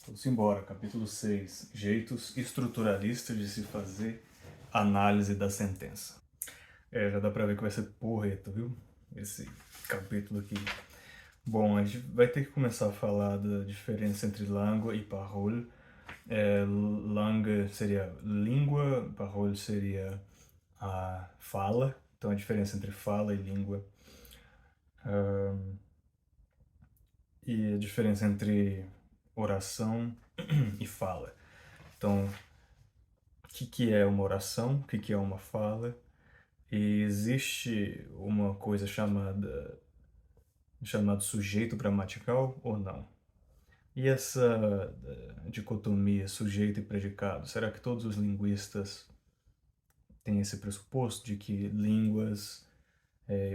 Vamos embora, capítulo 6, jeitos estruturalistas de se fazer análise da sentença. Já dá pra ver que vai ser porreta, viu? Esse capítulo aqui. Bom, a gente vai ter que começar a falar da diferença entre língua e parole. Langue seria língua, parole seria a fala. Então a diferença entre fala e língua. E a diferença entre oração e fala. Então, o que é uma oração? O que é uma fala? E existe uma coisa chamado sujeito gramatical ou não? E essa dicotomia sujeito e predicado, será que todos os linguistas têm esse pressuposto de que línguas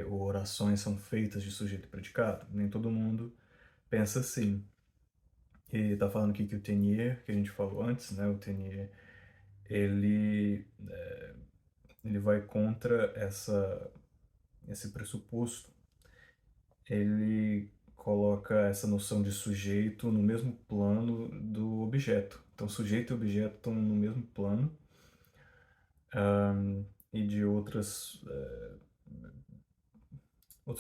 ou orações são feitas de sujeito e predicado? Nem todo mundo pensa assim. E tá falando aqui que o Tenier, que a gente falou antes, né, o Tenier, ele, ele vai contra esse pressuposto. Ele coloca essa noção de sujeito no mesmo plano do objeto. Então, sujeito e objeto estão no mesmo plano, e de outros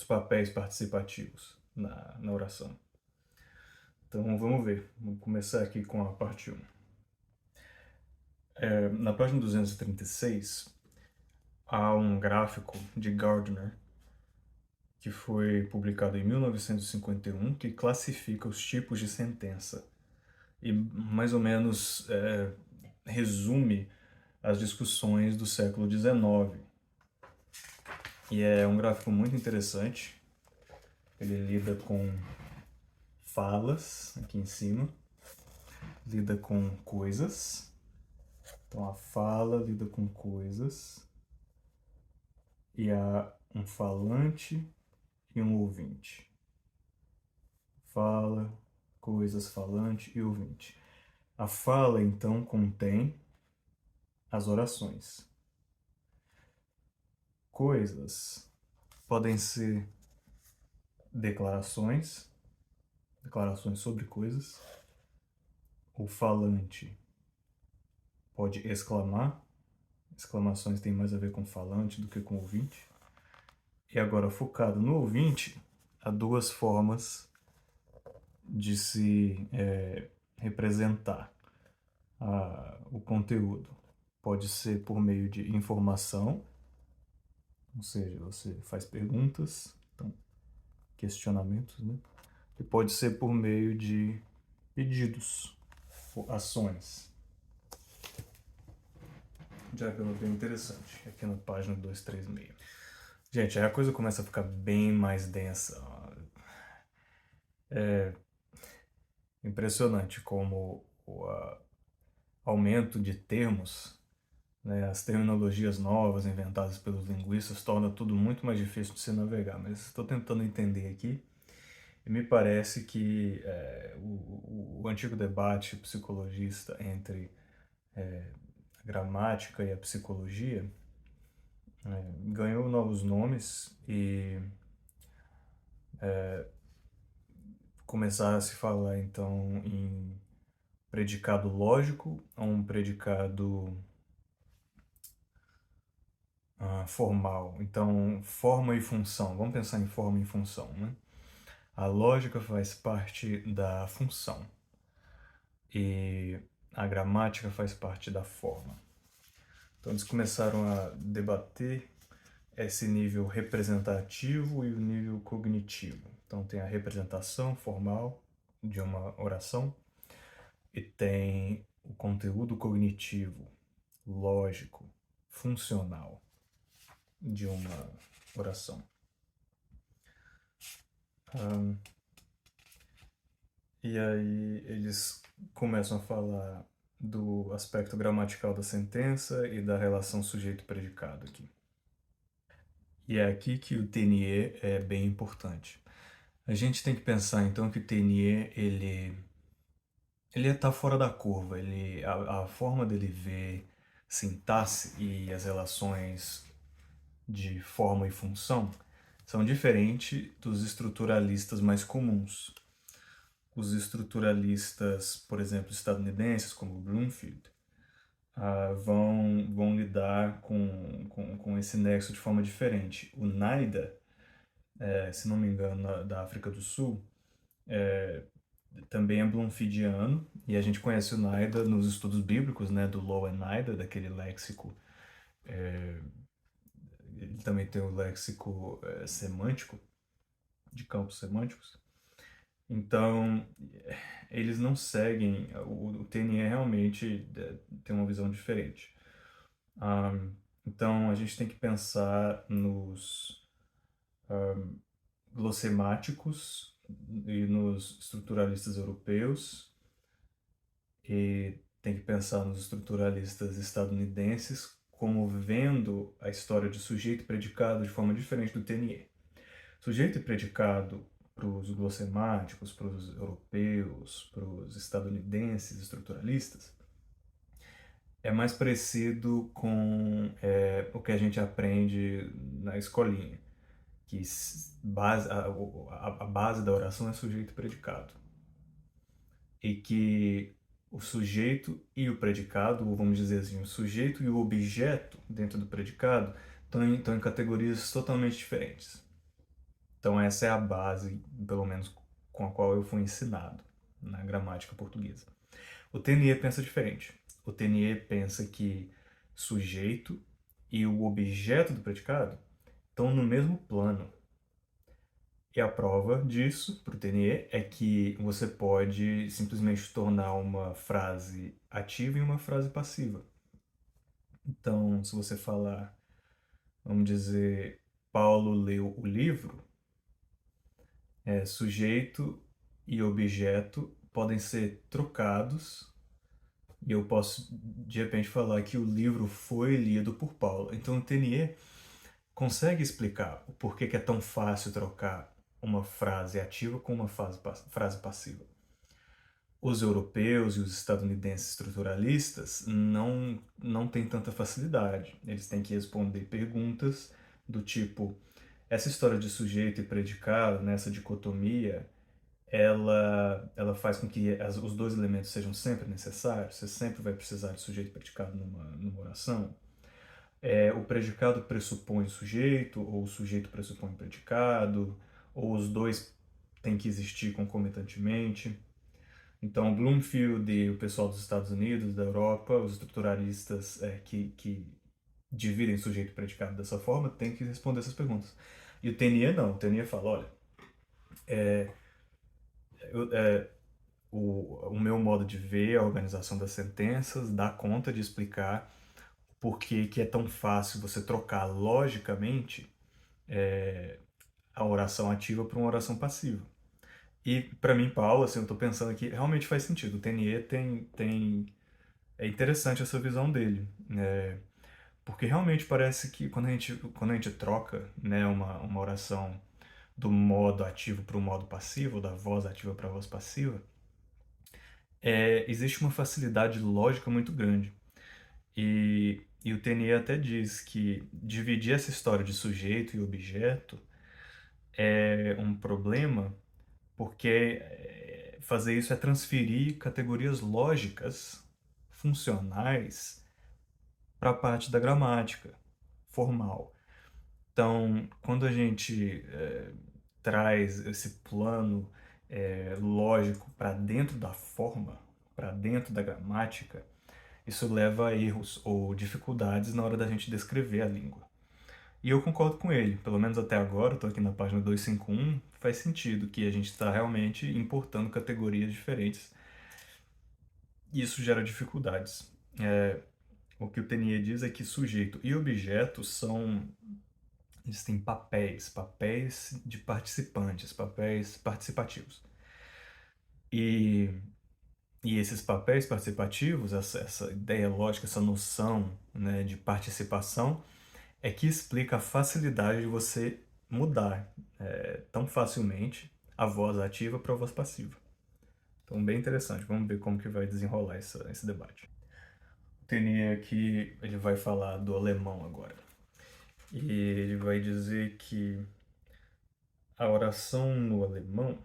papéis participativos na oração. Então, vamos ver. Vamos começar aqui com a parte 1. Na página 236, há um gráfico de Gardner que foi publicado em 1951 que classifica os tipos de sentença e mais ou menos resume as discussões do século XIX. E é um gráfico muito interessante. Ele lida com falas, aqui em cima, lida com coisas. Então a fala lida com coisas, e há um falante e um ouvinte. Fala, coisas, falante e ouvinte. A fala, então, contém as orações. Coisas podem ser declarações sobre coisas. O falante pode exclamar. Exclamações têm mais a ver com falante do que com ouvinte. E agora, focado no ouvinte, há duas formas de se representar o conteúdo. Pode ser por meio de informação, ou seja, você faz perguntas, então, questionamentos, né? E pode ser por meio de pedidos, ou ações. Já que é bem interessante, aqui na página 236. Gente, aí a coisa começa a ficar bem mais densa. É impressionante como o aumento de termos, né, as terminologias novas inventadas pelos linguistas torna tudo muito mais difícil de se navegar. Mas estou tentando entender aqui e me parece que o antigo debate psicologista entre a gramática e a psicologia ganhou novos nomes e começar a se falar então em predicado lógico ou um predicado formal. Então, forma e função. Vamos pensar em forma e função, né? A lógica faz parte da função e a gramática faz parte da forma. Então, eles começaram a debater esse nível representativo e o nível cognitivo. Então, tem a representação formal de uma oração e tem o conteúdo cognitivo, lógico, funcional de uma oração. E aí eles começam a falar do aspecto gramatical da sentença e da relação sujeito-predicado aqui. E é aqui que o Tenier é bem importante. A gente tem que pensar então que o Tenier ele está fora da curva. A forma dele ver sintaxe e as relações de forma e função são diferentes dos estruturalistas mais comuns. os estruturalistas, por exemplo, estadunidenses, como Bloomfield, vão lidar com esse nexo de forma diferente. O NAIDA, se não me engano, da África do Sul, também é bloomfieldiano, e a gente conhece o NAIDA nos estudos bíblicos, né, do Lowen NAIDA, daquele léxico. Ele também tem o léxico semântico, de campos semânticos. Então, eles não seguem, o TNE realmente tem uma visão diferente. Então, a gente tem que pensar nos glossemáticos e nos estruturalistas europeus, e tem que pensar nos estruturalistas estadunidenses como vendo a história de sujeito e predicado de forma diferente do TNE. Sujeito e predicado para os glossemáticos, para os europeus, para os estadunidenses estruturalistas, é mais parecido com o que a gente aprende na escolinha, que a base da oração é sujeito e predicado. E que o sujeito e o predicado, ou vamos dizer assim, o sujeito e o objeto dentro do predicado estão em categorias totalmente diferentes. Então essa é a base, pelo menos com a qual eu fui ensinado na gramática portuguesa. O TNE pensa diferente. O TNE pensa que sujeito e o objeto do predicado estão no mesmo plano. E a prova disso, para o TNE, é que você pode simplesmente tornar uma frase ativa em uma frase passiva. Então, se você falar, vamos dizer, Paulo leu o livro, sujeito e objeto podem ser trocados e eu posso, de repente, falar que o livro foi lido por Paulo. Então, o TNE consegue explicar o porquê que é tão fácil trocar uma frase ativa com uma frase passiva. Os europeus e os estadunidenses estruturalistas não têm tanta facilidade. Eles têm que responder perguntas do tipo: essa história de sujeito e predicado, nessa dicotomia, ela faz com que os dois elementos sejam sempre necessários? Você sempre vai precisar de sujeito e predicado numa oração? O predicado pressupõe o sujeito, ou o sujeito pressupõe o predicado, ou os dois têm que existir concomitantemente. Então, Bloomfield e o pessoal dos Estados Unidos, da Europa, os estruturalistas que dividem sujeito e predicado dessa forma, têm que responder essas perguntas. E o TNE não. O TNE fala, olha, o meu modo de ver a organização das sentenças dá conta de explicar por que é tão fácil você trocar logicamente a oração ativa para uma oração passiva. E para mim, Paulo, assim, eu estou pensando aqui, realmente faz sentido. O TNE é interessante essa visão dele, porque realmente parece que quando a gente troca, né, uma oração do modo ativo para o modo passivo, da voz ativa para a voz passiva, existe uma facilidade lógica muito grande. E o TNE até diz que dividir essa história de sujeito e objeto é um problema, porque fazer isso é transferir categorias lógicas, funcionais, para a parte da gramática formal. Então, quando a gente traz esse plano lógico para dentro da forma, para dentro da gramática, isso leva a erros ou dificuldades na hora da gente descrever a língua. E eu concordo com ele, pelo menos até agora, estou aqui na página 251, faz sentido que a gente está realmente importando categorias diferentes e isso gera dificuldades. O que o TNE diz é que sujeito e objeto eles têm papéis de participantes, papéis participativos. E esses papéis participativos, essa ideia lógica, essa noção, né, de participação, é que explica a facilidade de você mudar tão facilmente a voz ativa para a voz passiva. Então, bem interessante. Vamos ver como que vai desenrolar esse debate. O Tenier aqui, ele vai falar do alemão agora. E ele vai dizer que a oração no alemão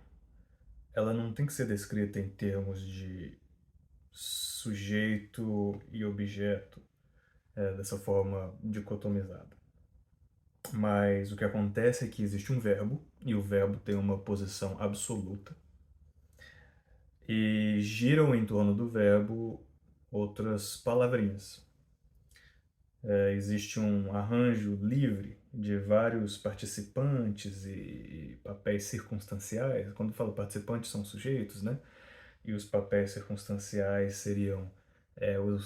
ela não tem que ser descrita em termos de sujeito e objeto, dessa forma dicotomizada. Mas o que acontece é que existe um verbo, e o verbo tem uma posição absoluta, e giram em torno do verbo outras palavrinhas. Existe um arranjo livre de vários participantes e papéis circunstanciais. Quando eu falo participantes, são sujeitos, né? E os papéis circunstanciais seriam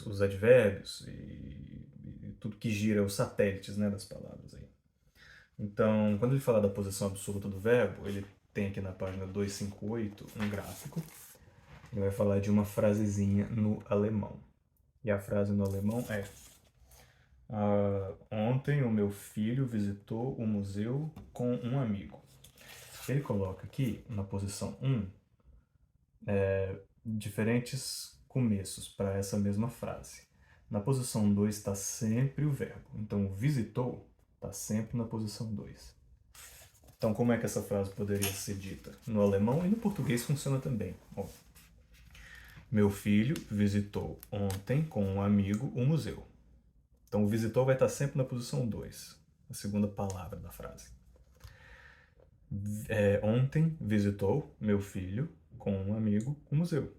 os advérbios e tudo que gira, os satélites, né, das palavras aí. Então, quando ele fala da posição absoluta do verbo, ele tem aqui na página 258 um gráfico. Ele vai falar de uma frasezinha no alemão. E a frase no alemão é: ontem o meu filho visitou o museu com um amigo. Ele coloca aqui na posição 1 diferentes começos para essa mesma frase. Na posição 2 está sempre o verbo. Então, o visitou está sempre na posição 2. Então, como é que essa frase poderia ser dita? No alemão e no português funciona também. Bom, meu filho visitou ontem com um amigo o museu. Então, o visitou vai estar sempre na posição 2, a segunda palavra da frase. Ontem visitou meu filho com um amigo o museu.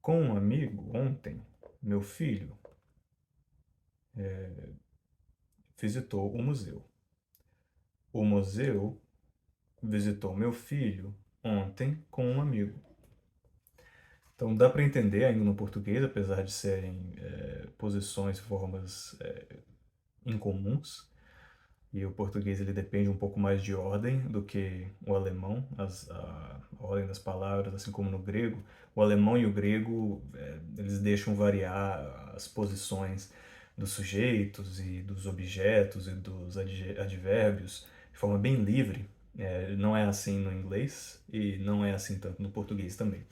Com um amigo, ontem, meu filho visitou o museu. O museu visitou meu filho ontem com um amigo. Então dá para entender ainda no português, apesar de serem posições, formas incomuns. E o português ele depende um pouco mais de ordem do que o alemão, a ordem das palavras, assim como no grego. O alemão e o grego eles deixam variar as posições dos sujeitos e dos objetos e dos advérbios de forma bem livre. Não é assim no inglês e não é assim tanto no português também.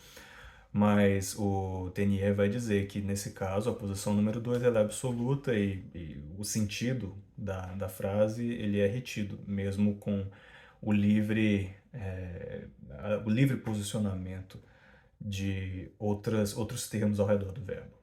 Mas o Tenier vai dizer que, nesse caso, a posição número 2 ela é absoluta e o sentido da frase ele é retido, mesmo com o livre posicionamento de outros termos ao redor do verbo.